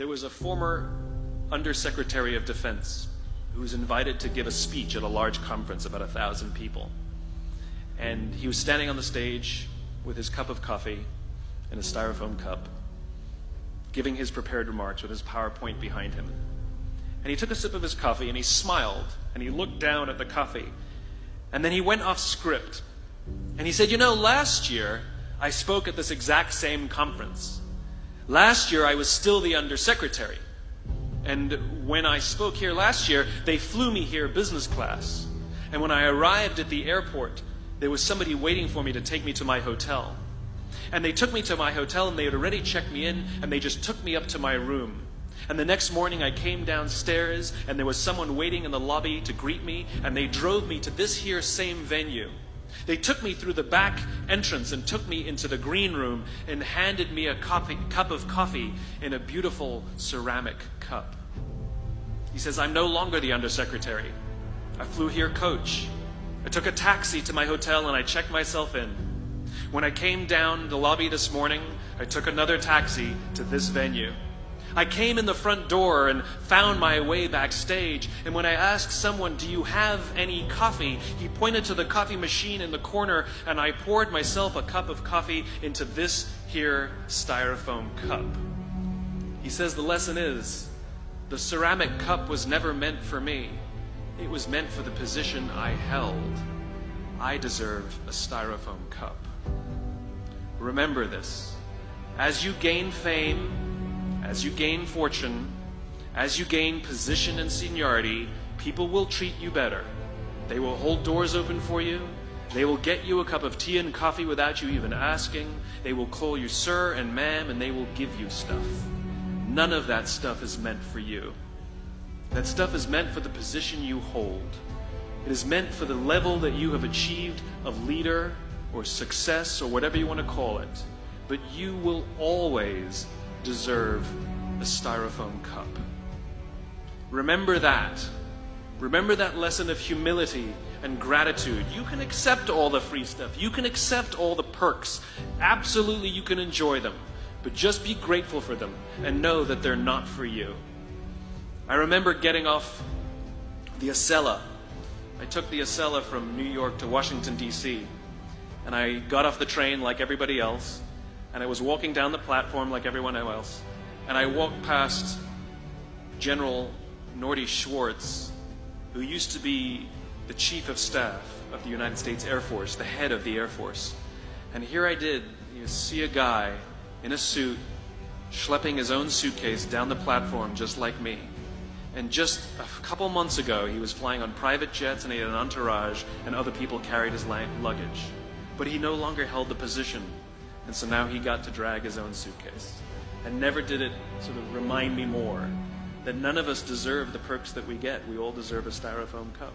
There was a former Undersecretary of Defense who was invited to give a speech at a large conference, about 1,000 people. And he was standing on the stage with his cup of coffee in a styrofoam cup, giving his prepared remarks with his PowerPoint behind him. And he took a sip of his coffee and he smiled and he looked down at the coffee. And then he went off script. And he said, last year I spoke at this exact same conference. Last year I was still the Undersecretary. And when I spoke here last year, they flew me here business class. And when I arrived at the airport, there was somebody waiting for me to take me to my hotel. And they took me to my hotel and they had already checked me in and they just took me up to my room. And the next morning I came downstairs and there was someone waiting in the lobby to greet me and they drove me to this here same venue. They took me through the back entrance and took me into the green room and handed me a cup of coffee in a beautiful ceramic cup. He says, I'm no longer the Undersecretary. I flew here coach. I took a taxi to my hotel and I checked myself in. When I came down the lobby this morning, I took another taxi to this venue. I came in the front door and found my way backstage, and when I asked someone, do you have any coffee? He pointed to the coffee machine in the corner, and I poured myself a cup of coffee into this here styrofoam cup. He says the lesson is, the ceramic cup was never meant for me. It was meant for the position I held. I deserve a styrofoam cup. Remember this. As you gain fame, as you gain fortune, as you gain position and seniority, people will treat you better. They will hold doors open for you. They will get you a cup of tea and coffee without you even asking. They will call you sir and ma'am, and they will give you stuff. None of that stuff is meant for you. That stuff is meant for the position you hold. It is meant for the level that you have achieved of leader or success or whatever you want to call it. But you will always deserve a styrofoam cup. Remember that. Remember that lesson of humility and gratitude. You can accept all the free stuff. You can accept all the perks. Absolutely, you can enjoy them. But just be grateful for them and know that they're not for you. I remember getting off the Acela. I took the Acela from New York to Washington, D.C. And I got off the train like everybody else. And I was walking down the platform like everyone else. And I walked past General Norty Schwartz, who used to be the Chief of Staff of the United States Air Force, the head of the Air Force. And here I did, see a guy in a suit schlepping his own suitcase down the platform just like me. And just a couple months ago, he was flying on private jets and he had an entourage and other people carried his luggage. But he no longer held the position. And so now he got to drag his own suitcase. And never did it sort of remind me more that none of us deserve the perks that we get. We all deserve a styrofoam cup.